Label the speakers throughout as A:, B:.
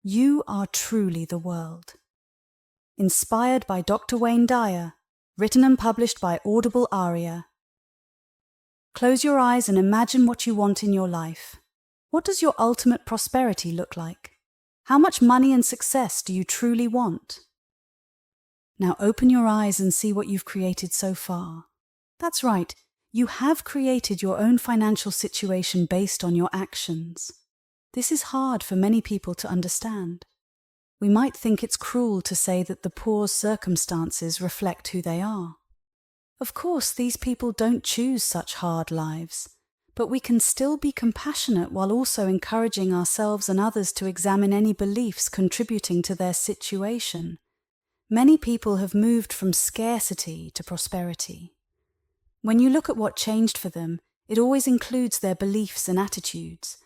A: You are truly the world. Inspired by Dr. Wayne Dyer, written and published by Audible Aria. Close your eyes and imagine what you want in your life. What does your ultimate prosperity look like? How much money and success do you truly want? Now open your eyes and see what you've created so far. That's right, you have created your own financial situation based on your actions. This is hard for many people to understand. We might think it's cruel to say that the poor's circumstances reflect who they are. Of course, these people don't choose such hard lives, but we can still be compassionate while also encouraging ourselves and others to examine any beliefs contributing to their situation. Many people have moved from scarcity to prosperity. When you look at what changed for them, it always includes their beliefs and attitudes.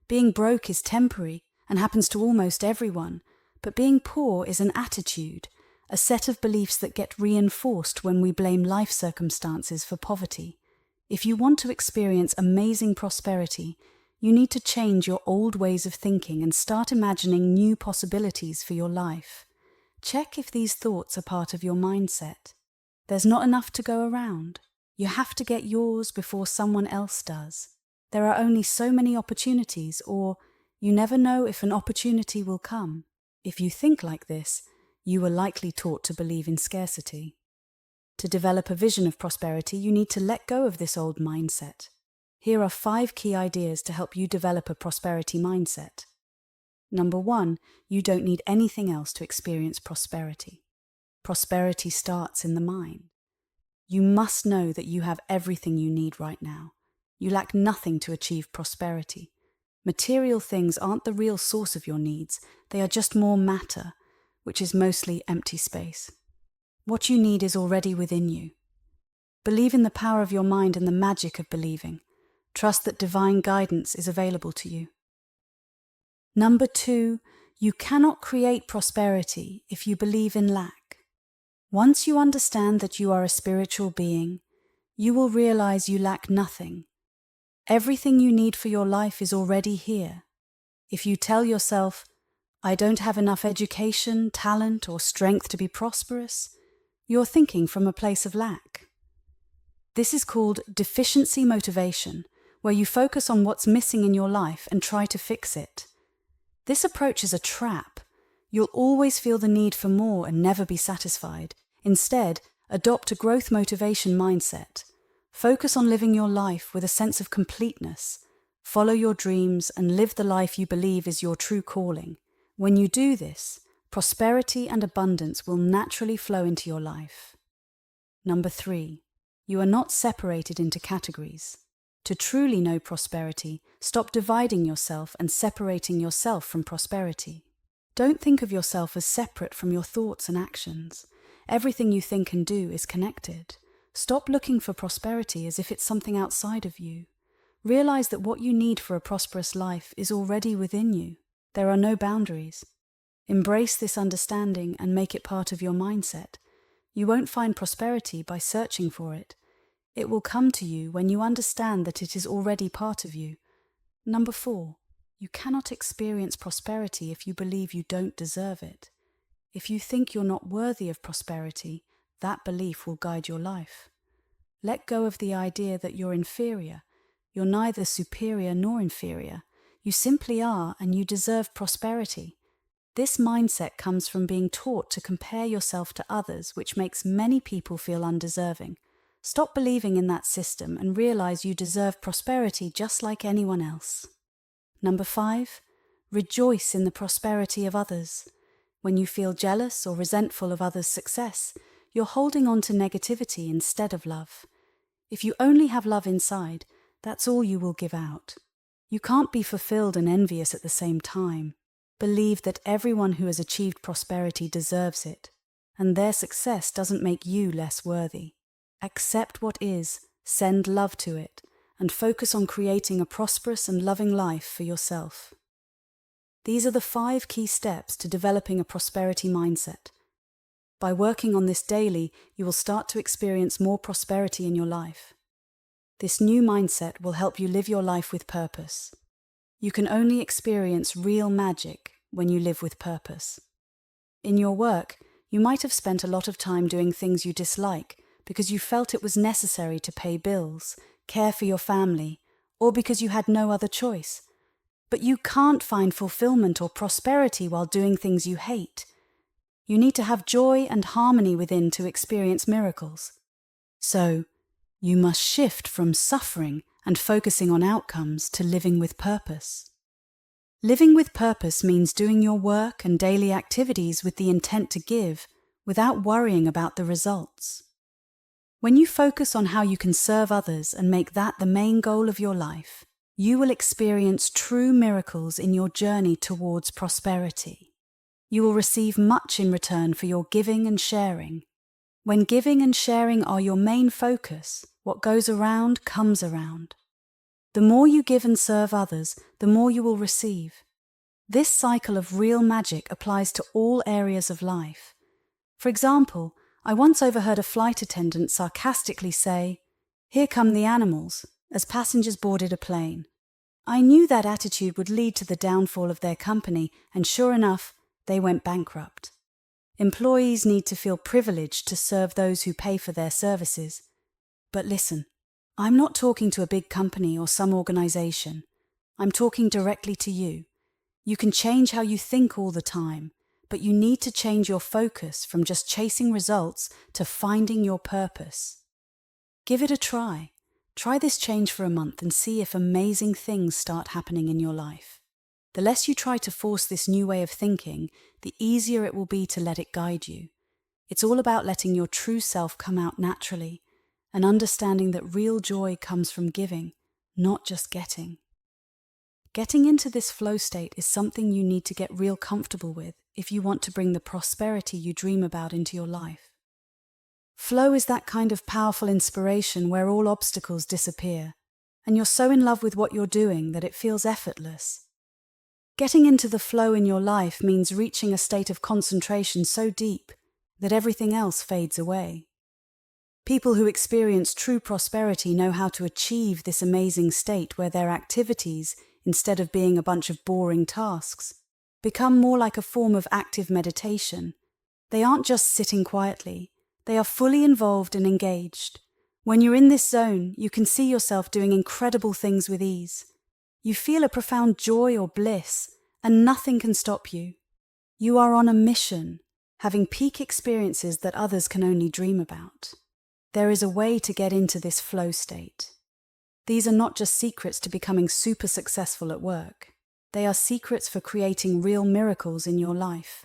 A: Being broke is temporary and happens to almost everyone, but being poor is an attitude, a set of beliefs that get reinforced when we blame life circumstances for poverty. If you want to experience amazing prosperity, you need to change your old ways of thinking and start imagining new possibilities for your life. Check if these thoughts are part of your mindset. There's not enough to go around. You have to get yours before someone else does. There are only so many opportunities, or you never know if an opportunity will come. If you think like this, you were likely taught to believe in scarcity. To develop a vision of prosperity, you need to let go of this old mindset. Here are 5 key ideas to help you develop a prosperity mindset. Number 1, you don't need anything else to experience prosperity. Prosperity starts in the mind. You must know that you have everything you need right now. You lack nothing to achieve prosperity. Material things aren't the real source of your needs. They are just more matter, which is mostly empty space. What you need is already within you. Believe in the power of your mind and the magic of believing. Trust that divine guidance is available to you. Number 2, you cannot create prosperity if you believe in lack. Once you understand that you are a spiritual being, you will realize you lack nothing. Everything you need for your life is already here. If you tell yourself, I don't have enough education, talent, or strength to be prosperous, you're thinking from a place of lack. This is called deficiency motivation, where you focus on what's missing in your life and try to fix it. This approach is a trap. You'll always feel the need for more and never be satisfied. Instead, adopt a growth motivation mindset. Focus on living your life with a sense of completeness. Follow your dreams and live the life you believe is your true calling. When you do this, prosperity and abundance will naturally flow into your life. Number 3, you are not separated into categories. To truly know prosperity, stop dividing yourself and separating yourself from prosperity. Don't think of yourself as separate from your thoughts and actions. Everything you think and do is connected. Stop looking for prosperity as if it's something outside of you. Realize that what you need for a prosperous life is already within you. There are no boundaries. Embrace this understanding and make it part of your mindset. You won't find prosperity by searching for it. It will come to you when you understand that it is already part of you. Number 4, you cannot experience prosperity if you believe you don't deserve it. If you think you're not worthy of prosperity, that belief will guide your life. Let go of the idea that you're inferior. You're neither superior nor inferior. You simply are, and you deserve prosperity. This mindset comes from being taught to compare yourself to others, which makes many people feel undeserving. Stop believing in that system and realize you deserve prosperity just like anyone else. Number 5, rejoice in the prosperity of others. When you feel jealous or resentful of others' success, you're holding on to negativity instead of love. If you only have love inside, that's all you will give out. You can't be fulfilled and envious at the same time. Believe that everyone who has achieved prosperity deserves it, and their success doesn't make you less worthy. Accept what is, send love to it, and focus on creating a prosperous and loving life for yourself. These are the 5 key steps to developing a prosperity mindset. By working on this daily, you will start to experience more prosperity in your life. This new mindset will help you live your life with purpose. You can only experience real magic when you live with purpose. In your work, you might have spent a lot of time doing things you dislike because you felt it was necessary to pay bills, care for your family, or because you had no other choice. But you can't find fulfillment or prosperity while doing things you hate. You need to have joy and harmony within to experience miracles. So, you must shift from suffering and focusing on outcomes to living with purpose. Living with purpose means doing your work and daily activities with the intent to give, without worrying about the results. When you focus on how you can serve others and make that the main goal of your life, you will experience true miracles in your journey towards prosperity. You will receive much in return for your giving and sharing. When giving and sharing are your main focus, what goes around comes around. The more you give and serve others, the more you will receive. This cycle of real magic applies to all areas of life. For example, I once overheard a flight attendant sarcastically say, "Here come the animals," as passengers boarded a plane. I knew that attitude would lead to the downfall of their company, and sure enough, they went bankrupt. Employees need to feel privileged to serve those who pay for their services. But listen, I'm not talking to a big company or some organization. I'm talking directly to you. You can change how you think all the time, but you need to change your focus from just chasing results to finding your purpose. Give it a try. Try this change for a month and see if amazing things start happening in your life. The less you try to force this new way of thinking, the easier it will be to let it guide you. It's all about letting your true self come out naturally and understanding that real joy comes from giving, not just getting. Getting into this flow state is something you need to get real comfortable with if you want to bring the prosperity you dream about into your life. Flow is that kind of powerful inspiration where all obstacles disappear, and you're so in love with what you're doing that it feels effortless. Getting into the flow in your life means reaching a state of concentration so deep that everything else fades away. People who experience true prosperity know how to achieve this amazing state where their activities, instead of being a bunch of boring tasks, become more like a form of active meditation. They aren't just sitting quietly, they are fully involved and engaged. When you're in this zone, you can see yourself doing incredible things with ease. You feel a profound joy or bliss, and nothing can stop you. You are on a mission, having peak experiences that others can only dream about. There is a way to get into this flow state. These are not just secrets to becoming super successful at work. They are secrets for creating real miracles in your life.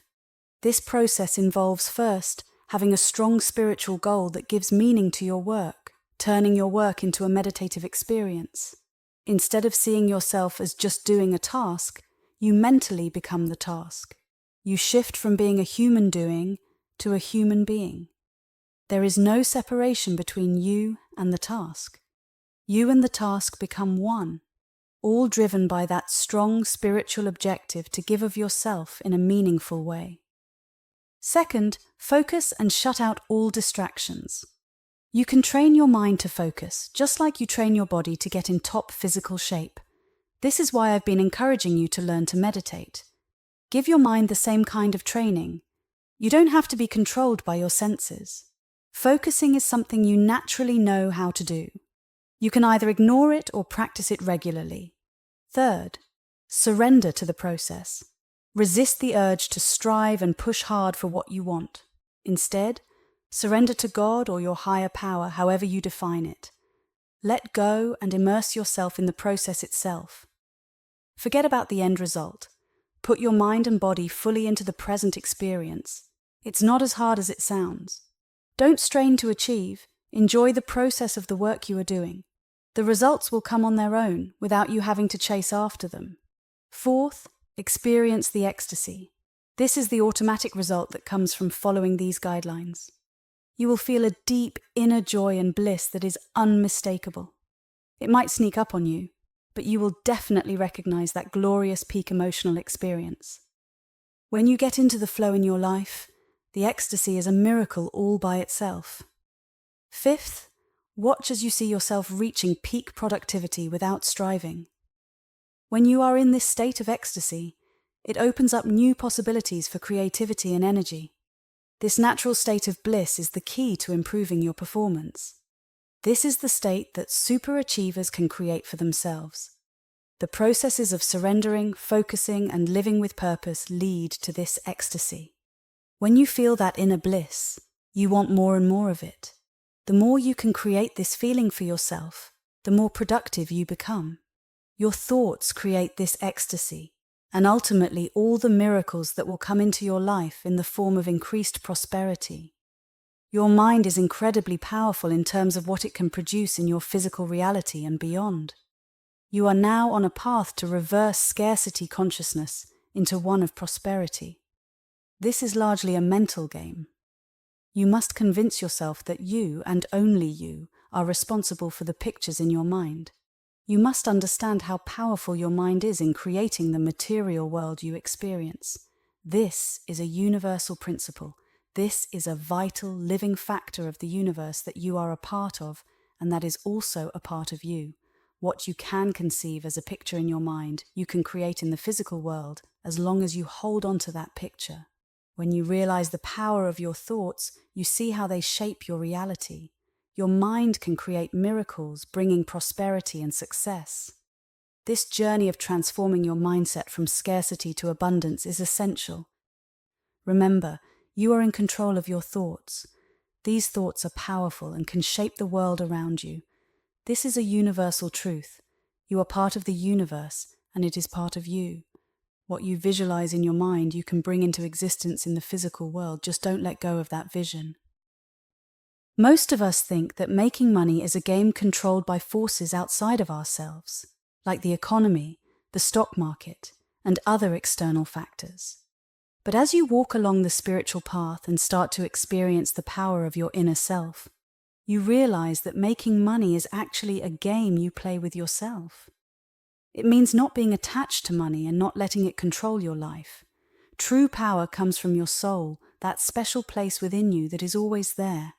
A: This process involves first having a strong spiritual goal that gives meaning to your work, turning your work into a meditative experience. Instead of seeing yourself as just doing a task, you mentally become the task. You shift from being a human doing to a human being. There is no separation between you and the task. You and the task become one, all driven by that strong spiritual objective to give of yourself in a meaningful way. Second, focus and shut out all distractions. You can train your mind to focus, just like you train your body to get in top physical shape. This is why I've been encouraging you to learn to meditate. Give your mind the same kind of training. You don't have to be controlled by your senses. Focusing is something you naturally know how to do. You can either ignore it or practice it regularly. Third, surrender to the process. Resist the urge to strive and push hard for what you want. Instead, surrender to God or your higher power, however you define it. Let go and immerse yourself in the process itself. Forget about the end result. Put your mind and body fully into the present experience. It's not as hard as it sounds. Don't strain to achieve. Enjoy the process of the work you are doing. The results will come on their own without you having to chase after them. Fourth, experience the ecstasy. This is the automatic result that comes from following these guidelines. You will feel a deep inner joy and bliss that is unmistakable. It might sneak up on you, but you will definitely recognize that glorious peak emotional experience. When you get into the flow in your life, the ecstasy is a miracle all by itself. Fifth, watch as you see yourself reaching peak productivity without striving. When you are in this state of ecstasy, It opens up new possibilities for creativity and energy. This natural state of bliss is the key to improving your performance. This is the state that superachievers can create for themselves. The processes of surrendering, focusing, and living with purpose lead to this ecstasy. When you feel that inner bliss, you want more and more of it. The more you can create this feeling for yourself, the more productive you become. Your thoughts create this ecstasy, and ultimately all the miracles that will come into your life in the form of increased prosperity. Your mind is incredibly powerful in terms of what it can produce in your physical reality and beyond. You are now on a path to reverse scarcity consciousness into one of prosperity. This is largely a mental game. You must convince yourself that you, and only you, are responsible for the pictures in your mind. You must understand how powerful your mind is in creating the material world you experience. This is a universal principle. This is a vital, living factor of the universe that you are a part of, and that is also a part of you. What you can conceive as a picture in your mind, you can create in the physical world, as long as you hold on to that picture. When you realize the power of your thoughts, you see how they shape your reality. Your mind can create miracles, bringing prosperity and success. This journey of transforming your mindset from scarcity to abundance is essential. Remember, you are in control of your thoughts. These thoughts are powerful and can shape the world around you. This is a universal truth. You are part of the universe, and it is part of you. What you visualize in your mind, you can bring into existence in the physical world. Just don't let go of that vision. Most of us think that making money is a game controlled by forces outside of ourselves, like the economy, the stock market, and other external factors. But as you walk along the spiritual path and start to experience the power of your inner self, you realize that making money is actually a game you play with yourself. It means not being attached to money and not letting it control your life. True power comes from your soul, that special place within you that is always there.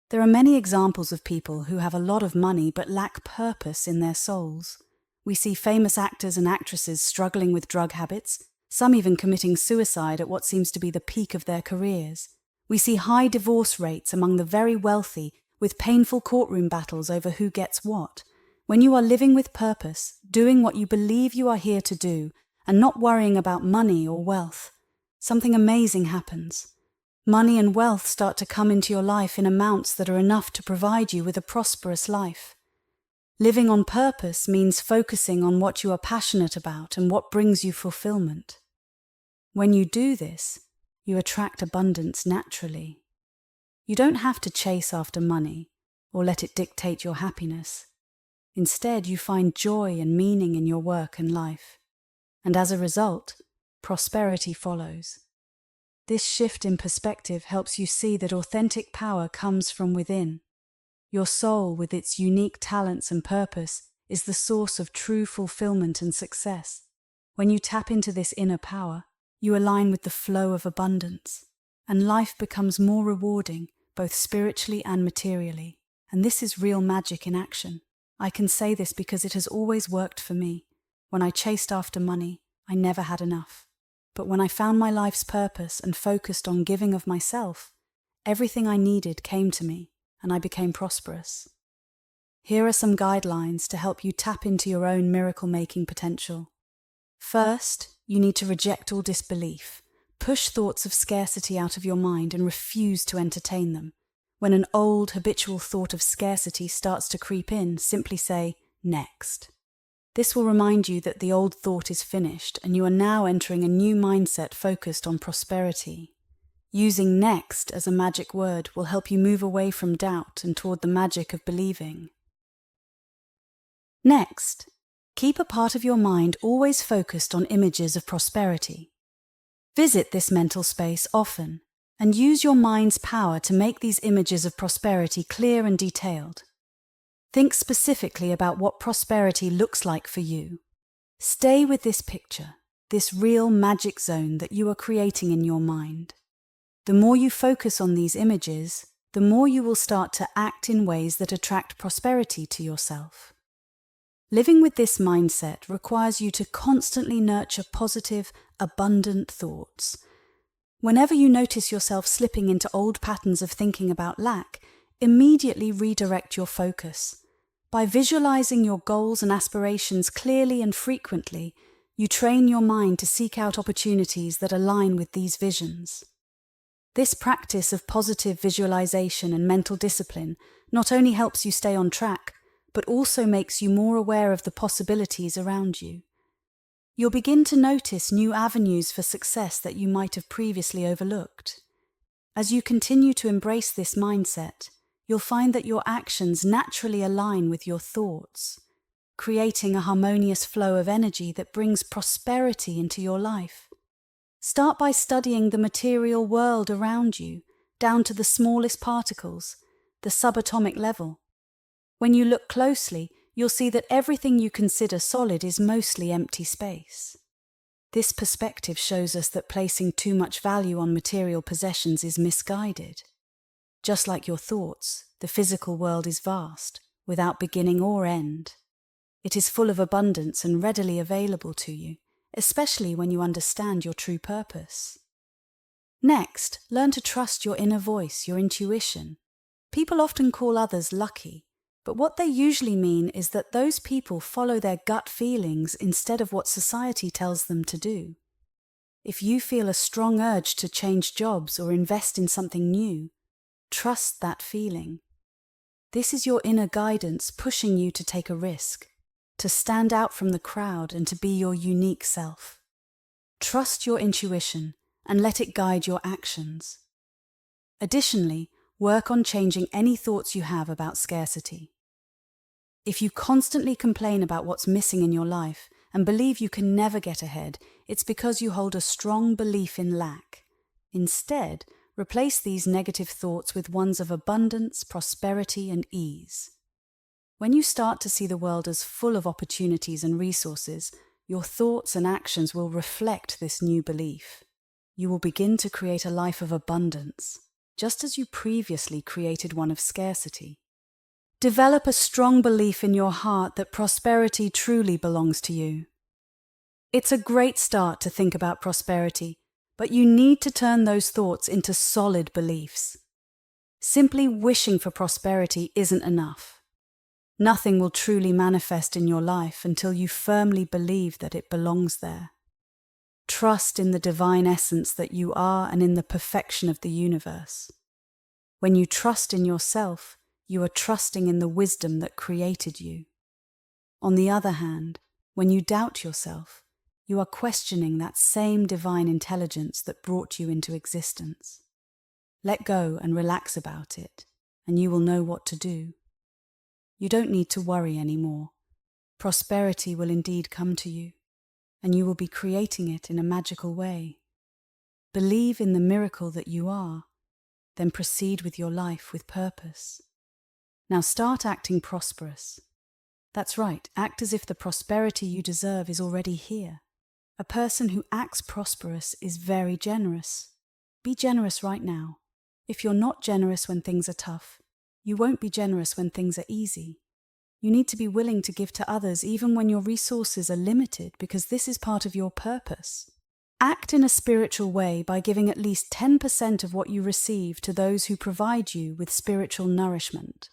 A: There are many examples of people who have a lot of money but lack purpose in their souls. We see famous actors and actresses struggling with drug habits, some even committing suicide at what seems to be the peak of their careers. We see high divorce rates among the very wealthy, with painful courtroom battles over who gets what. When you are living with purpose, doing what you believe you are here to do, and not worrying about money or wealth, something amazing happens. Money and wealth start to come into your life in amounts that are enough to provide you with a prosperous life. Living on purpose means focusing on what you are passionate about and what brings you fulfillment. When you do this, you attract abundance naturally. You don't have to chase after money or let it dictate your happiness. Instead, you find joy and meaning in your work and life. And as a result, prosperity follows. This shift in perspective helps you see that authentic power comes from within. Your soul, with its unique talents and purpose, is the source of true fulfillment and success. When you tap into this inner power, you align with the flow of abundance, and life becomes more rewarding, both spiritually and materially. And this is real magic in action. I can say this because it has always worked for me. When I chased after money, I never had enough. But when I found my life's purpose and focused on giving of myself, everything I needed came to me, and I became prosperous. Here are some guidelines to help you tap into your own miracle-making potential. First, you need to reject all disbelief. Push thoughts of scarcity out of your mind and refuse to entertain them. When an old, habitual thought of scarcity starts to creep in, simply say, "Next." This will remind you that the old thought is finished and you are now entering a new mindset focused on prosperity. Using "next" as a magic word will help you move away from doubt and toward the magic of believing. Next, keep a part of your mind always focused on images of prosperity. Visit this mental space often and use your mind's power to make these images of prosperity clear and detailed. Think specifically about what prosperity looks like for you. Stay with this picture, this real magic zone that you are creating in your mind. The more you focus on these images, the more you will start to act in ways that attract prosperity to yourself. Living with this mindset requires you to constantly nurture positive, abundant thoughts. Whenever you notice yourself slipping into old patterns of thinking about lack, immediately redirect your focus. By visualizing your goals and aspirations clearly and frequently, you train your mind to seek out opportunities that align with these visions. This practice of positive visualization and mental discipline not only helps you stay on track, but also makes you more aware of the possibilities around you. You'll begin to notice new avenues for success that you might have previously overlooked. As you continue to embrace this mindset, you'll find that your actions naturally align with your thoughts, creating a harmonious flow of energy that brings prosperity into your life. Start by studying the material world around you, down to the smallest particles, the subatomic level. When you look closely, you'll see that everything you consider solid is mostly empty space. This perspective shows us that placing too much value on material possessions is misguided. Just like your thoughts, the physical world is vast, without beginning or end. It is full of abundance and readily available to you, especially when you understand your true purpose. Next, learn to trust your inner voice, your intuition. People often call others lucky, but what they usually mean is that those people follow their gut feelings instead of what society tells them to do. If you feel a strong urge to change jobs or invest in something new, trust that feeling. This is your inner guidance pushing you to take a risk, to stand out from the crowd and to be your unique self. Trust your intuition and let it guide your actions. Additionally, work on changing any thoughts you have about scarcity. If you constantly complain about what's missing in your life and believe you can never get ahead, it's because you hold a strong belief in lack. Instead, replace these negative thoughts with ones of abundance, prosperity, and ease. When you start to see the world as full of opportunities and resources, your thoughts and actions will reflect this new belief. You will begin to create a life of abundance, just as you previously created one of scarcity. Develop a strong belief in your heart that prosperity truly belongs to you. It's a great start to think about prosperity, but you need to turn those thoughts into solid beliefs. Simply wishing for prosperity isn't enough. Nothing will truly manifest in your life until you firmly believe that it belongs there. Trust in the divine essence that you are and in the perfection of the universe. When you trust in yourself, you are trusting in the wisdom that created you. On the other hand, when you doubt yourself, you are questioning that same divine intelligence that brought you into existence. Let go and relax about it, and you will know what to do. You don't need to worry anymore. Prosperity will indeed come to you, and you will be creating it in a magical way. Believe in the miracle that you are, then proceed with your life with purpose. Now start acting prosperous. That's right, act as if the prosperity you deserve is already here. A person who acts prosperous is very generous. Be generous right now. If you're not generous when things are tough, you won't be generous when things are easy. You need to be willing to give to others even when your resources are limited, because this is part of your purpose. Act in a spiritual way by giving at least 10% of what you receive to those who provide you with spiritual nourishment.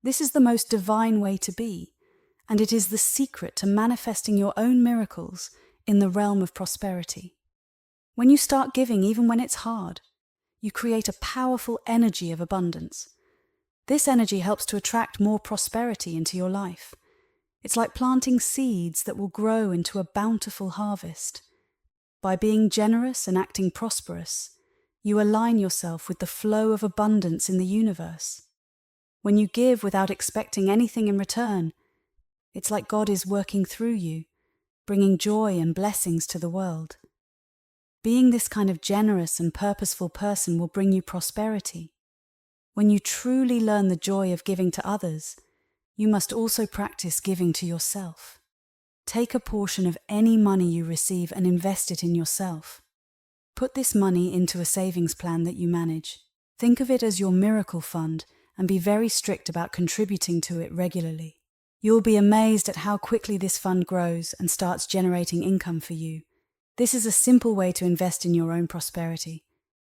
A: This is the most divine way to be, and it is the secret to manifesting your own miracles in the realm of prosperity. When you start giving even when it's hard, you create a powerful energy of abundance. This energy helps to attract more prosperity into your life. It's like planting seeds that will grow into a bountiful harvest. By being generous and acting prosperous, you align yourself with the flow of abundance in the universe. When you give without expecting anything in return, it's like God is working through you, bringing joy and blessings to the world. Being this kind of generous and purposeful person will bring you prosperity. When you truly learn the joy of giving to others, you must also practice giving to yourself. Take a portion of any money you receive and invest it in yourself. Put this money into a savings plan that you manage. Think of it as your miracle fund and be very strict about contributing to it regularly. You'll be amazed at how quickly this fund grows and starts generating income for you. This is a simple way to invest in your own prosperity.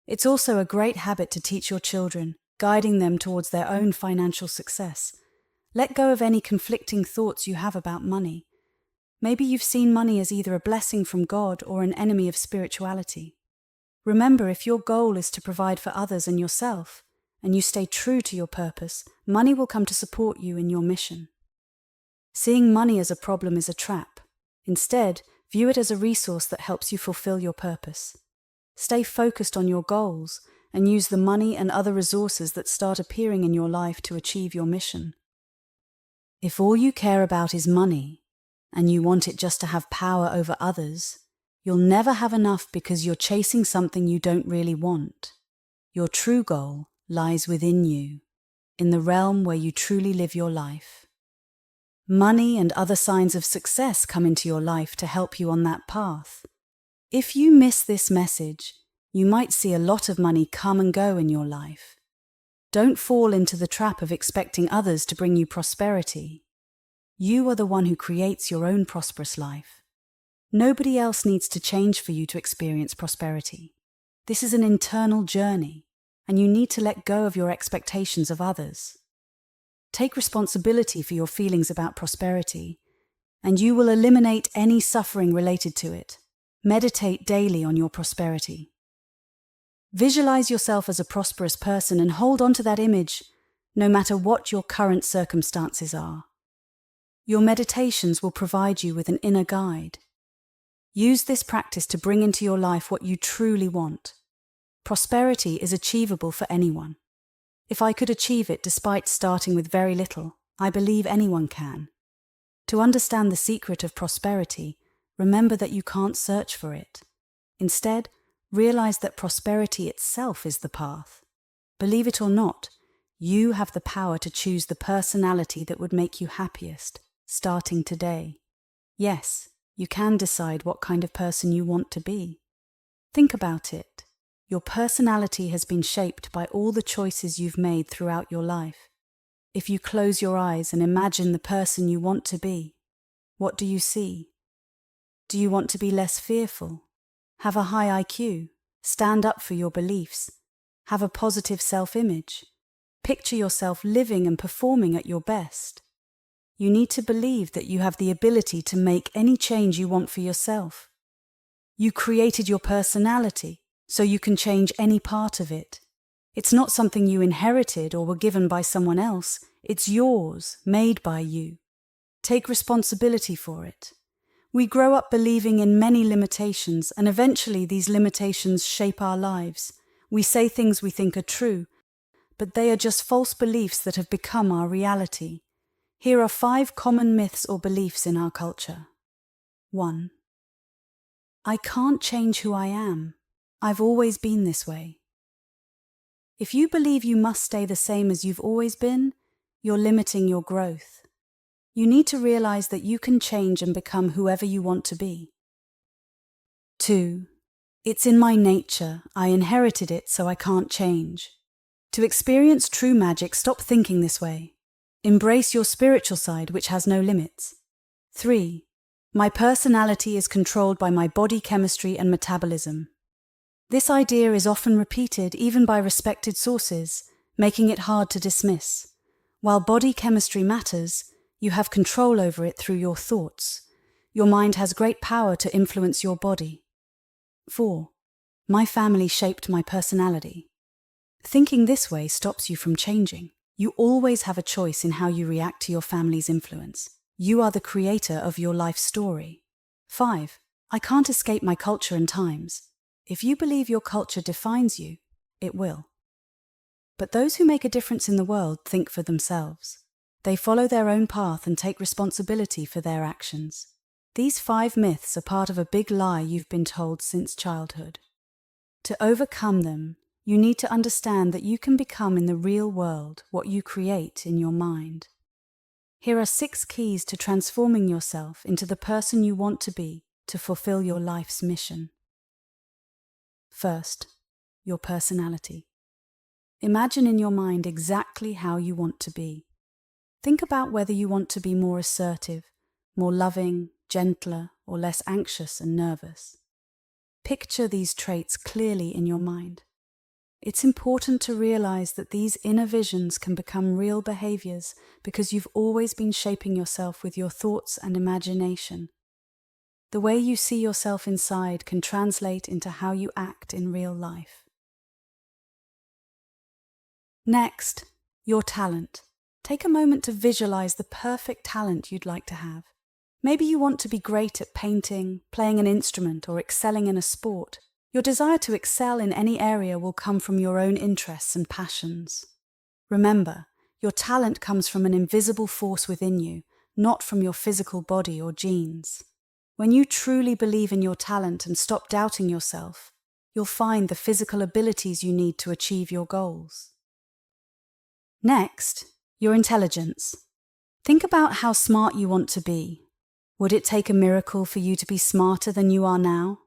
A: It's also a great habit to teach your children, guiding them towards their own financial success. Let go of any conflicting thoughts you have about money. Maybe you've seen money as either a blessing from God or an enemy of spirituality. Remember, if your goal is to provide for others and yourself, and you stay true to your purpose, money will come to support you in your mission. Seeing money as a problem is a trap. Instead, view it as a resource that helps you fulfill your purpose. Stay focused on your goals and use the money and other resources that start appearing in your life to achieve your mission. If all you care about is money, and you want it just to have power over others, you'll never have enough because you're chasing something you don't really want. Your true goal lies within you, in the realm where you truly live your life. Money and other signs of success come into your life to help you on that path. If you miss this message, you might see a lot of money come and go in your life. Don't fall into the trap of expecting others to bring you prosperity. You are the one who creates your own prosperous life. Nobody else needs to change for you to experience prosperity. This is an internal journey, and you need to let go of your expectations of others. Take responsibility for your feelings about prosperity, and you will eliminate any suffering related to it. Meditate daily on your prosperity. Visualize yourself as a prosperous person and hold on to that image, no matter what your current circumstances are. Your meditations will provide you with an inner guide. Use this practice to bring into your life what you truly want. Prosperity is achievable for anyone. If I could achieve it despite starting with very little, I believe anyone can. To understand the secret of prosperity, remember that you can't search for it. Instead, realize that prosperity itself is the path. Believe it or not, you have the power to choose the personality that would make you happiest, starting today. Yes, you can decide what kind of person you want to be. Think about it. Your personality has been shaped by all the choices you've made throughout your life. If you close your eyes and imagine the person you want to be, what do you see? Do you want to be less fearful? Have a high IQ? Stand up for your beliefs? Have a positive self-image? Picture yourself living and performing at your best. You need to believe that you have the ability to make any change you want for yourself. You created your personality, so you can change any part of it. It's not something you inherited or were given by someone else. It's yours, made by you. Take responsibility for it. We grow up believing in many limitations, and eventually these limitations shape our lives. We say things we think are true, but they are just false beliefs that have become our reality. Here are 5 common myths or beliefs in our culture. 1. I can't change who I am. I've always been this way. If you believe you must stay the same as you've always been, you're limiting your growth. You need to realize that you can change and become whoever you want to be. 2. It's in my nature. I inherited it, so I can't change. To experience true magic, stop thinking this way. Embrace your spiritual side, which has no limits. 3. My personality is controlled by my body chemistry and metabolism. This idea is often repeated even by respected sources, making it hard to dismiss. While body chemistry matters, you have control over it through your thoughts. Your mind has great power to influence your body. 4. My family shaped my personality. Thinking this way stops you from changing. You always have a choice in how you react to your family's influence. You are the creator of your life story. 5. I can't escape my culture and times. If you believe your culture defines you, it will. But those who make a difference in the world think for themselves. They follow their own path and take responsibility for their actions. These 5 myths are part of a big lie you've been told since childhood. To overcome them, you need to understand that you can become in the real world what you create in your mind. Here are 6 keys to transforming yourself into the person you want to be to fulfill your life's mission. First, your personality. Imagine in your mind exactly how you want to be. Think about whether you want to be more assertive, more loving, gentler, or less anxious and nervous. Picture these traits clearly in your mind. It's important to realize that these inner visions can become real behaviors because you've always been shaping yourself with your thoughts and imagination. The way you see yourself inside can translate into how you act in real life. Next, your talent. Take a moment to visualize the perfect talent you'd like to have. Maybe you want to be great at painting, playing an instrument, or excelling in a sport. Your desire to excel in any area will come from your own interests and passions. Remember, your talent comes from an invisible force within you, not from your physical body or genes. When you truly believe in your talent and stop doubting yourself, you'll find the physical abilities you need to achieve your goals. Next, your intelligence. Think about how smart you want to be. Would it take a miracle for you to be smarter than you are now?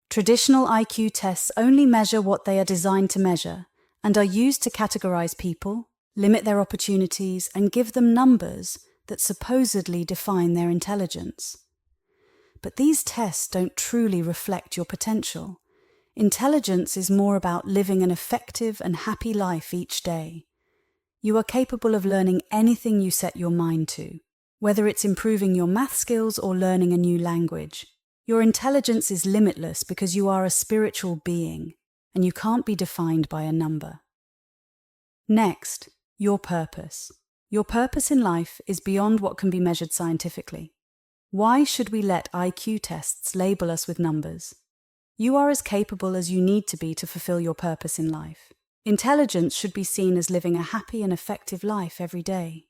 A: Traditional IQ tests only measure what they are designed to measure and are used to categorize people, limit their opportunities, and give them numbers that supposedly define their intelligence. But these tests don't truly reflect your potential. Intelligence is more about living an effective and happy life each day. You are capable of learning anything you set your mind to, whether it's improving your math skills or learning a new language. Your intelligence is limitless because you are a spiritual being, and you can't be defined by a number. Next, your purpose. Your purpose in life is beyond what can be measured scientifically. Why should we let IQ tests label us with numbers? You are as capable as you need to be to fulfill your purpose in life. Intelligence should be seen as living a happy and effective life every day.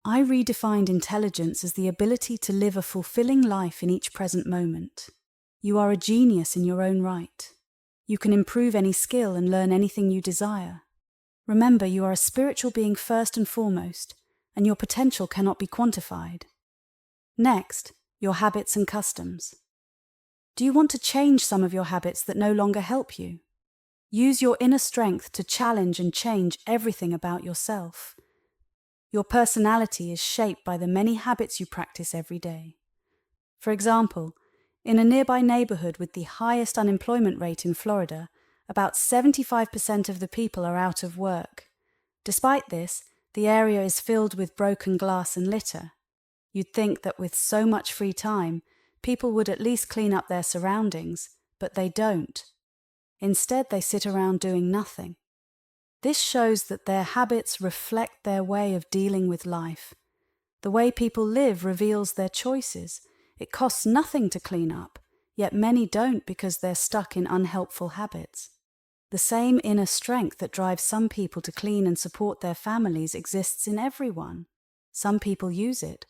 A: I redefined intelligence as the ability to live a fulfilling life in each present moment. You are a genius in your own right. You can improve any skill and learn anything you desire. Remember, you are a spiritual being first and foremost, and your potential cannot be quantified. Next, your habits and customs. Do you want to change some of your habits that no longer help you? Use your inner strength to challenge and change everything about yourself. Your personality is shaped by the many habits you practice every day. For example, in a nearby neighborhood with the highest unemployment rate in Florida, about 75% of the people are out of work. Despite this, the area is filled with broken glass and litter. You'd think that with so much free time, people would at least clean up their surroundings, but they don't. Instead, they sit around doing nothing. This shows that their habits reflect their way of dealing with life. The way people live reveals their choices. It costs nothing to clean up, yet many don't because they're stuck in unhelpful habits. The same inner strength that drives some people to clean and support their families exists in everyone. Some people use it,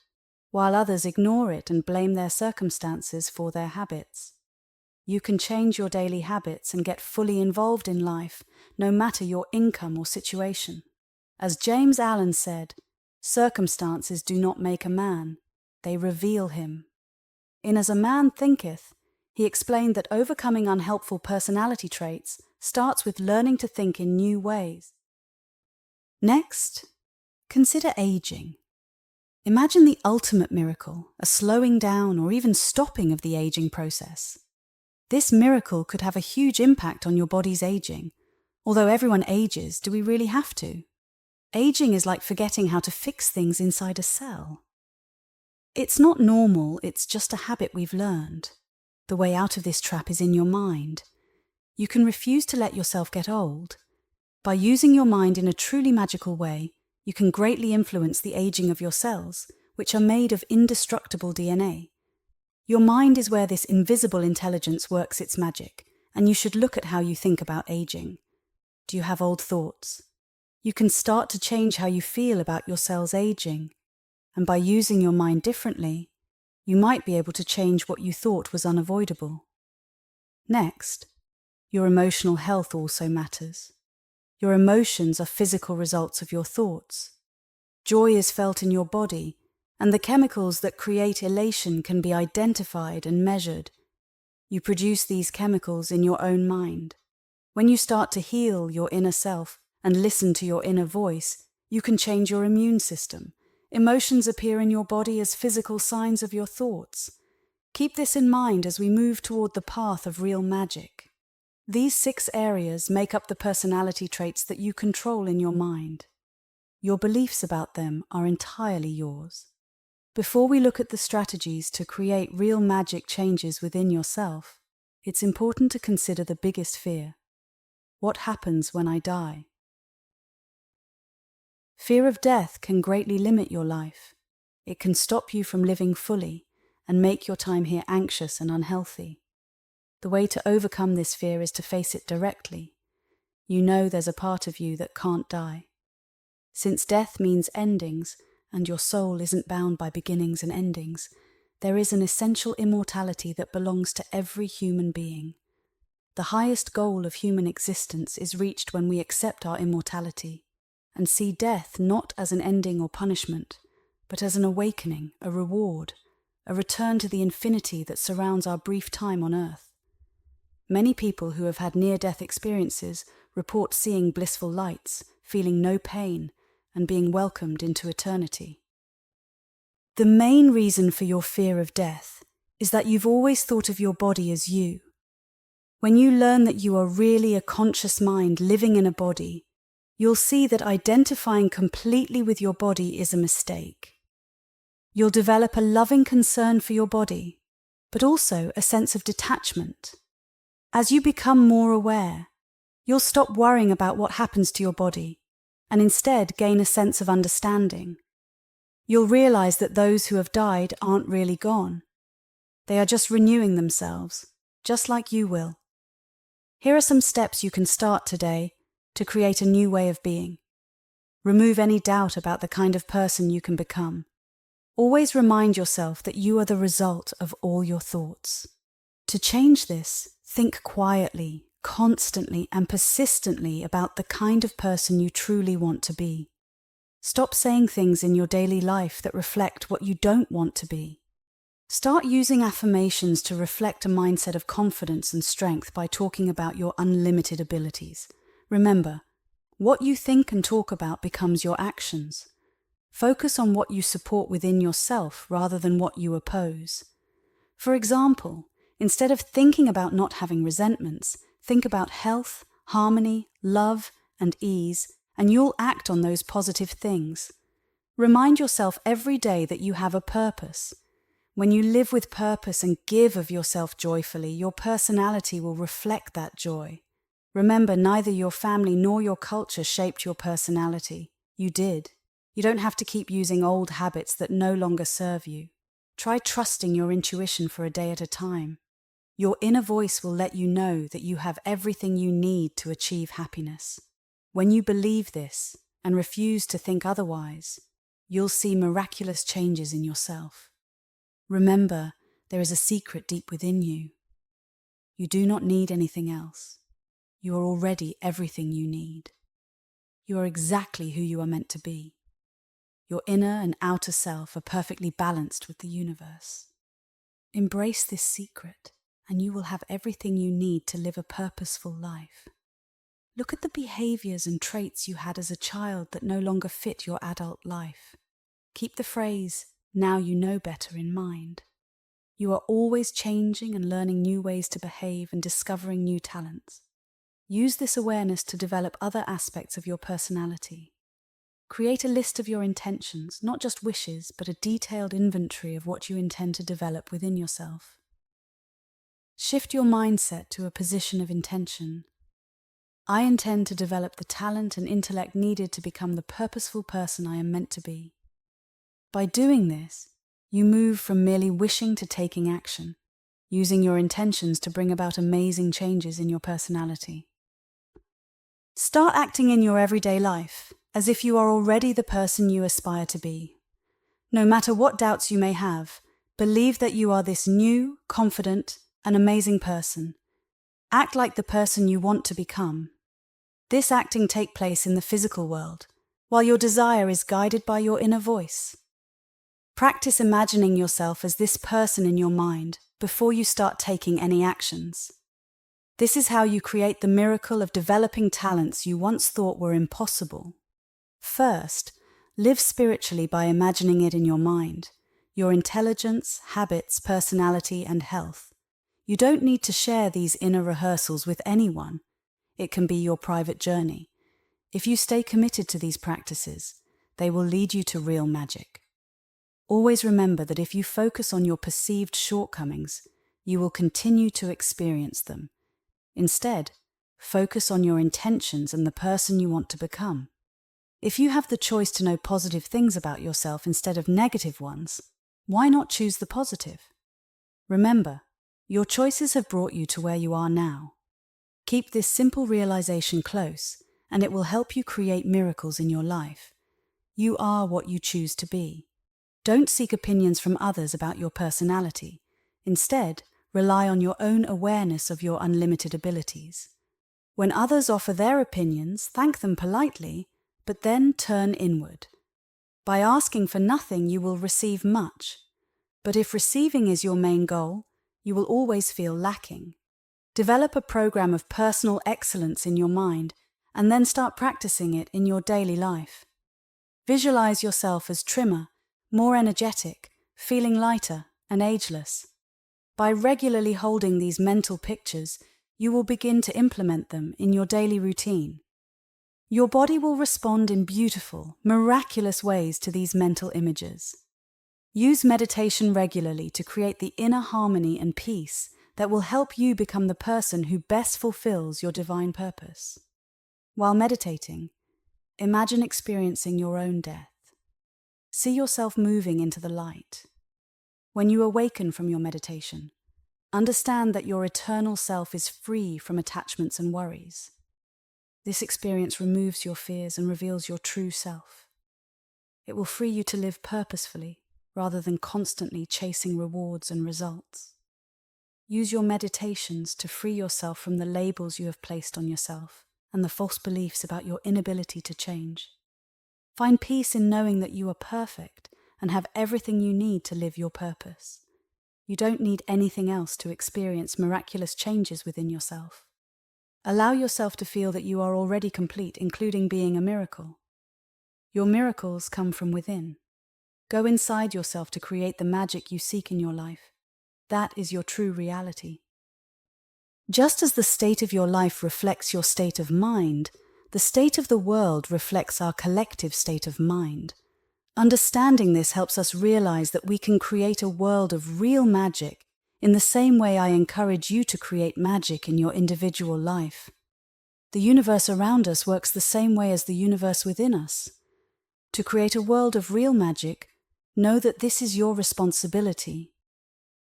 A: while others ignore it and blame their circumstances for their habits. You can change your daily habits and get fully involved in life, no matter your income or situation. As James Allen said, circumstances do not make a man, they reveal him. In As a Man Thinketh, he explained that overcoming unhelpful personality traits starts with learning to think in new ways. Next, consider aging. Imagine the ultimate miracle, a slowing down or even stopping of the aging process. This miracle could have a huge impact on your body's aging. Although everyone ages, do we really have to? Aging is like forgetting how to fix things inside a cell. It's not normal, it's just a habit we've learned. The way out of this trap is in your mind. You can refuse to let yourself get old. By using your mind in a truly magical way, you can greatly influence the aging of your cells, which are made of indestructible DNA. Your mind is where this invisible intelligence works its magic, and you should look at how you think about aging. Do you have old thoughts? You can start to change how you feel about your cells aging, and by using your mind differently, you might be able to change what you thought was unavoidable. Next, your emotional health also matters. Your emotions are physical results of your thoughts. Joy is felt in your body, and the chemicals that create elation can be identified and measured. You produce these chemicals in your own mind. When you start to heal your inner self and listen to your inner voice, You can change your immune system. Emotions appear in your body as physical signs of your thoughts. Keep this in mind as we move toward the path of real magic. These 6 areas make up the personality traits that you control in your mind. Your beliefs about them are entirely yours. Before we look at the strategies to create real magic changes within yourself, it's important to consider the biggest fear. What happens when I die? Fear of death can greatly limit your life. It can stop you from living fully and make your time here anxious and unhealthy. The way to overcome this fear is to face it directly. You know there's a part of you that can't die. Since death means endings, and your soul isn't bound by beginnings and endings, there is an essential immortality that belongs to every human being. The highest goal of human existence is reached when we accept our immortality and see death not as an ending or punishment, but as an awakening, a reward, a return to the infinity that surrounds our brief time on earth. Many people who have had near-death experiences report seeing blissful lights, feeling no pain, and being welcomed into eternity. The main reason for your fear of death is that you've always thought of your body as you. When you learn that you are really a conscious mind living in a body, you'll see that identifying completely with your body is a mistake. You'll develop a loving concern for your body, but also a sense of detachment. As you become more aware, you'll stop worrying about what happens to your body and instead gain a sense of understanding. You'll realize that those who have died aren't really gone. They are just renewing themselves, just like you will. Here are some steps you can start today to create a new way of being. Remove any doubt about the kind of person you can become. Always remind yourself that you are the result of all your thoughts. To change this, think quietly, constantly, and persistently about the kind of person you truly want to be. Stop saying things in your daily life that reflect what you don't want to be. Start using affirmations to reflect a mindset of confidence and strength by talking about your unlimited abilities. Remember, what you think and talk about becomes your actions. Focus on what you support within yourself rather than what you oppose. For example, instead of thinking about not having resentments, think about health, harmony, love, and ease, and you'll act on those positive things. Remind yourself every day that you have a purpose. When you live with purpose and give of yourself joyfully, your personality will reflect that joy. Remember, neither your family nor your culture shaped your personality. You did. You don't have to keep using old habits that no longer serve you. Try trusting your intuition for a day at a time. Your inner voice will let you know that you have everything you need to achieve happiness. When you believe this and refuse to think otherwise, you'll see miraculous changes in yourself. Remember, there is a secret deep within you. You do not need anything else. You are already everything you need. You are exactly who you are meant to be. Your inner and outer self are perfectly balanced with the universe. Embrace this secret, and you will have everything you need to live a purposeful life. Look at the behaviors and traits you had as a child that no longer fit your adult life. Keep the phrase, "now you know better," in mind. You are always changing and learning new ways to behave and discovering new talents. Use this awareness to develop other aspects of your personality. Create a list of your intentions, not just wishes, but a detailed inventory of what you intend to develop within yourself. Shift your mindset to a position of intention. I intend to develop the talent and intellect needed to become the purposeful person I am meant to be. By doing this, you move from merely wishing to taking action, using your intentions to bring about amazing changes in your personality. Start acting in your everyday life as if you are already the person you aspire to be. No matter what doubts you may have, believe that you are this new, confident, and amazing person. Act like the person you want to become. This acting takes place in the physical world, while your desire is guided by your inner voice. Practice imagining yourself as this person in your mind before you start taking any actions. This is how you create the miracle of developing talents you once thought were impossible. First, live spiritually by imagining it in your mind, your intelligence, habits, personality, and health. You don't need to share these inner rehearsals with anyone. It can be your private journey. If you stay committed to these practices, they will lead you to real magic. Always remember that if you focus on your perceived shortcomings, you will continue to experience them. Instead, focus on your intentions and the person you want to become. If you have the choice to know positive things about yourself instead of negative ones, why not choose the positive? Remember, your choices have brought you to where you are now. Keep this simple realization close, and it will help you create miracles in your life. You are what you choose to be. Don't seek opinions from others about your personality. Instead, rely on your own awareness of your unlimited abilities. When others offer their opinions, thank them politely, but then turn inward. By asking for nothing, you will receive much. But if receiving is your main goal, you will always feel lacking. Develop a program of personal excellence in your mind, and then start practicing it in your daily life. Visualize yourself as trimmer, more energetic, feeling lighter and ageless. By regularly holding these mental pictures, you will begin to implement them in your daily routine. Your body will respond in beautiful, miraculous ways to these mental images. Use meditation regularly to create the inner harmony and peace that will help you become the person who best fulfills your divine purpose. While meditating, imagine experiencing your own death. See yourself moving into the light. When you awaken from your meditation, understand that your eternal self is free from attachments and worries. This experience removes your fears and reveals your true self. It will free you to live purposefully rather than constantly chasing rewards and results. Use your meditations to free yourself from the labels you have placed on yourself and the false beliefs about your inability to change. Find peace in knowing that you are perfect and have everything you need to live your purpose. You don't need anything else to experience miraculous changes within yourself. Allow yourself to feel that you are already complete, including being a miracle. Your miracles come from within. Go inside yourself to create the magic you seek in your life. That is your true reality. Just as the state of your life reflects your state of mind, the state of the world reflects our collective state of mind. Understanding this helps us realize that we can create a world of real magic in the same way I encourage you to create magic in your individual life. The universe around us works the same way as the universe within us. To create a world of real magic, know that this is your responsibility.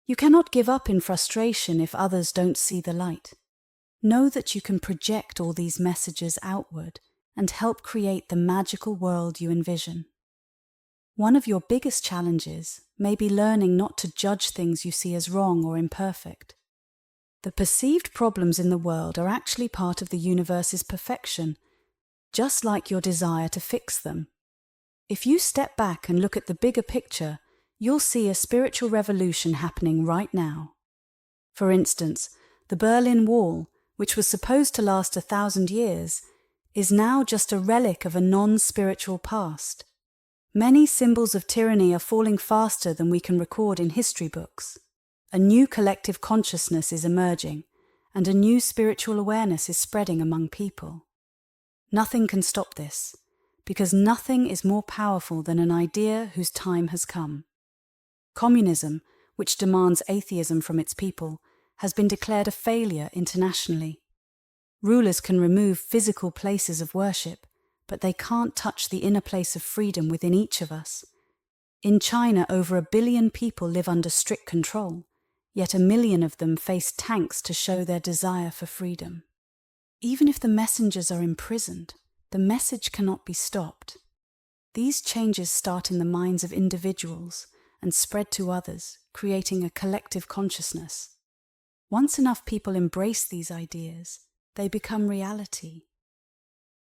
A: You cannot give up in frustration if others don't see the light. Know that you can project all these messages outward and help create the magical world you envision. One of your biggest challenges may be learning not to judge things you see as wrong or imperfect. The perceived problems in the world are actually part of the universe's perfection, just like your desire to fix them. If you step back and look at the bigger picture, you'll see a spiritual revolution happening right now. For instance, the Berlin Wall, which was supposed to last 1,000 years, is now just a relic of a non-spiritual past. Many symbols of tyranny are falling faster than we can record in history books. A new collective consciousness is emerging, and a new spiritual awareness is spreading among people. Nothing can stop this, because nothing is more powerful than an idea whose time has come. Communism, which demands atheism from its people, has been declared a failure internationally. Rulers can remove physical places of worship, but they can't touch the inner place of freedom within each of us. In China, over 1 billion people live under strict control, yet 1 million of them face tanks to show their desire for freedom. Even if the messengers are imprisoned, the message cannot be stopped. These changes start in the minds of individuals and spread to others, creating a collective consciousness. Once enough people embrace these ideas, they become reality.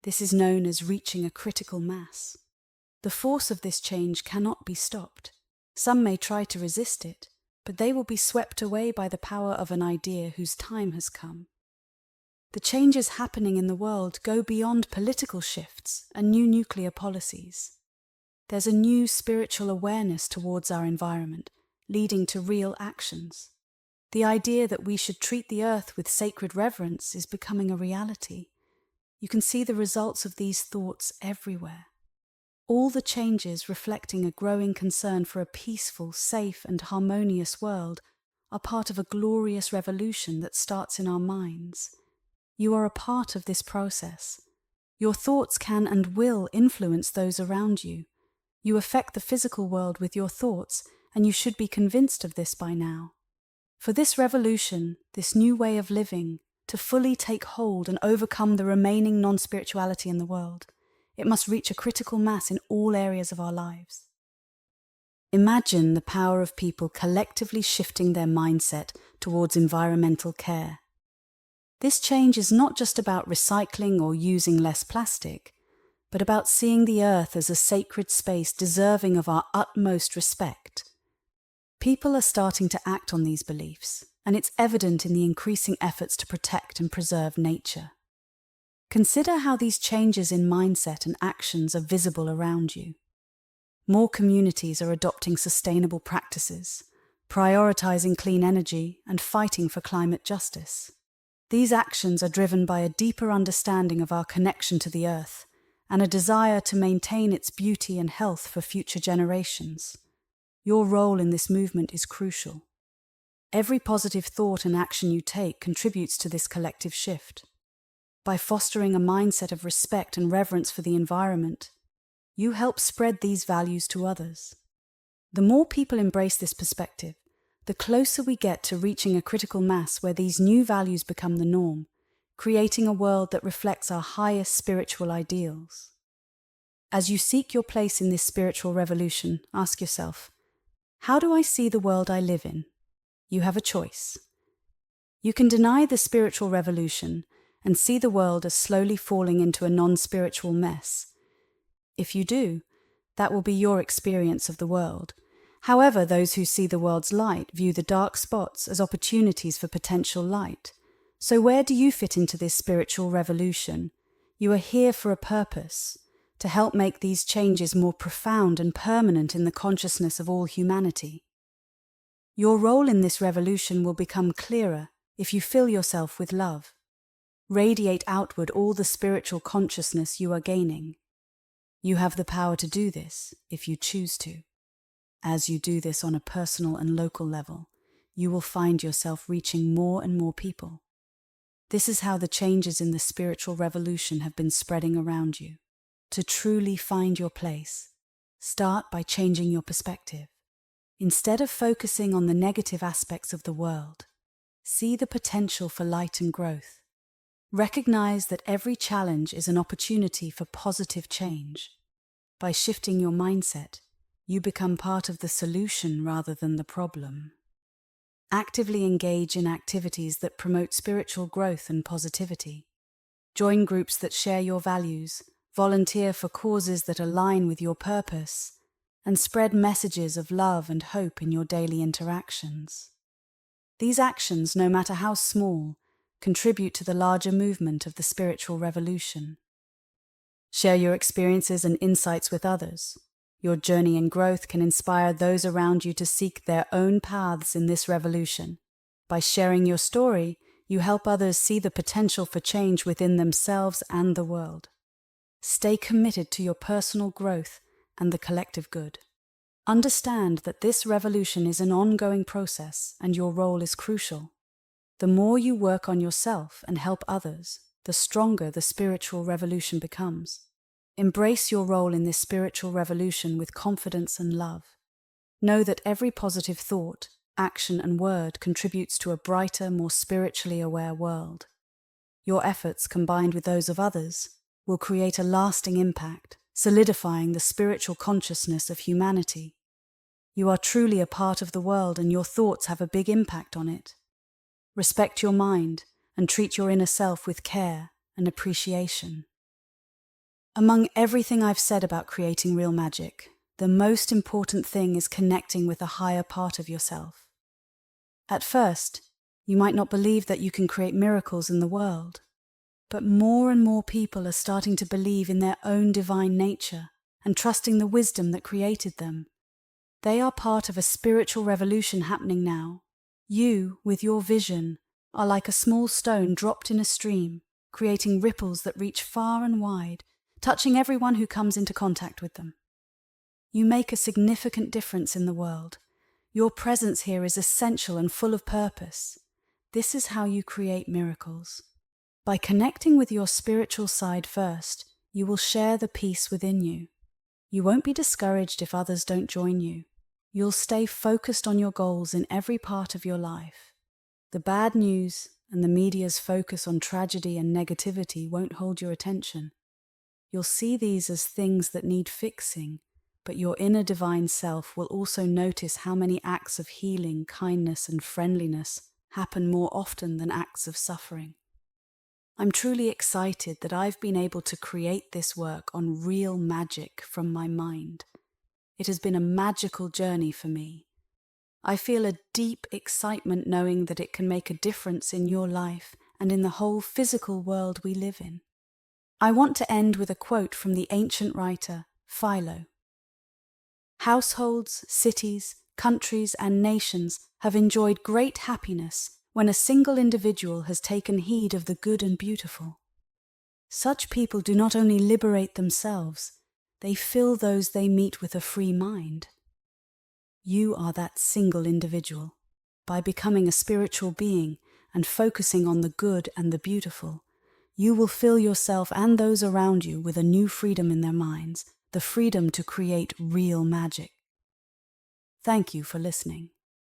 A: This is known as reaching a critical mass. The force of this change cannot be stopped. Some may try to resist it, but they will be swept away by the power of an idea whose time has come. The changes happening in the world go beyond political shifts and new nuclear policies. There's a new spiritual awareness towards our environment, leading to real actions. The idea that we should treat the earth with sacred reverence is becoming a reality. You can see the results of these thoughts everywhere. All the changes reflecting a growing concern for a peaceful, safe, and harmonious world are part of a glorious revolution that starts in our minds. You are a part of this process. Your thoughts can and will influence those around you. You affect the physical world with your thoughts, and you should be convinced of this by now. For this revolution, this new way of living, to fully take hold and overcome the remaining non-spirituality in the world, it must reach a critical mass in all areas of our lives. Imagine the power of people collectively shifting their mindset towards environmental care. This change is not just about recycling or using less plastic, but about seeing the earth as a sacred space deserving of our utmost respect. People are starting to act on these beliefs, and it's evident in the increasing efforts to protect and preserve nature. Consider how these changes in mindset and actions are visible around you. More communities are adopting sustainable practices, prioritizing clean energy, and fighting for climate justice. These actions are driven by a deeper understanding of our connection to the earth and a desire to maintain its beauty and health for future generations. Your role in this movement is crucial. Every positive thought and action you take contributes to this collective shift. By fostering a mindset of respect and reverence for the environment, you help spread these values to others. The more people embrace this perspective, the closer we get to reaching a critical mass where these new values become the norm, creating a world that reflects our highest spiritual ideals. As you seek your place in this spiritual revolution, ask yourself, how do I see the world I live in? You have a choice. You can deny the spiritual revolution and see the world as slowly falling into a non-spiritual mess. If you do, that will be your experience of the world. However, those who see the world's light view the dark spots as opportunities for potential light. So where do you fit into this spiritual revolution? You are here for a purpose, to help make these changes more profound and permanent in the consciousness of all humanity. Your role in this revolution will become clearer if you fill yourself with love. Radiate outward all the spiritual consciousness you are gaining. You have the power to do this if you choose to. As you do this on a personal and local level, you will find yourself reaching more and more people. This is how the changes in the spiritual revolution have been spreading around you. To truly find your place, start by changing your perspective. Instead of focusing on the negative aspects of the world, see the potential for light and growth. Recognize that every challenge is an opportunity for positive change. By shifting your mindset, you become part of the solution rather than the problem. Actively engage in activities that promote spiritual growth and positivity. Join groups that share your values, volunteer for causes that align with your purpose, and spread messages of love and hope in your daily interactions. These actions, no matter how small, contribute to the larger movement of the spiritual revolution. Share your experiences and insights with others. Your journey and growth can inspire those around you to seek their own paths in this revolution. By sharing your story, you help others see the potential for change within themselves and the world. Stay committed to your personal growth and the collective good. Understand that this revolution is an ongoing process and your role is crucial. The more you work on yourself and help others, the stronger the spiritual revolution becomes. Embrace your role in this spiritual revolution with confidence and love. Know that every positive thought, action, and word contributes to a brighter, more spiritually aware world. Your efforts, combined with those of others, will create a lasting impact, solidifying the spiritual consciousness of humanity. You are truly a part of the world and your thoughts have a big impact on it. Respect your mind and treat your inner self with care and appreciation. Among everything I've said about creating real magic, the most important thing is connecting with a higher part of yourself. At first, you might not believe that you can create miracles in the world. But more and more people are starting to believe in their own divine nature and trusting the wisdom that created them. They are part of a spiritual revolution happening now. You, with your vision, are like a small stone dropped in a stream, creating ripples that reach far and wide, touching everyone who comes into contact with them. You make a significant difference in the world. Your presence here is essential and full of purpose. This is how you create miracles. By connecting with your spiritual side first, you will share the peace within you. You won't be discouraged if others don't join you. You'll stay focused on your goals in every part of your life. The bad news and the media's focus on tragedy and negativity won't hold your attention. You'll see these as things that need fixing, but your inner divine self will also notice how many acts of healing, kindness, and friendliness happen more often than acts of suffering. I'm truly excited that I've been able to create this work on real magic from my mind. It has been a magical journey for me. I feel a deep excitement knowing that it can make a difference in your life and in the whole physical world we live in. I want to end with a quote from the ancient writer Philo. Households, cities, countries, and nations have enjoyed great happiness when a single individual has taken heed of the good and beautiful. Such people do not only liberate themselves, they fill those they meet with a free mind. You are that single individual. By becoming a spiritual being and focusing on the good and the beautiful, you will fill yourself and those around you with a new freedom in their minds, the freedom to create real magic. Thank you for listening.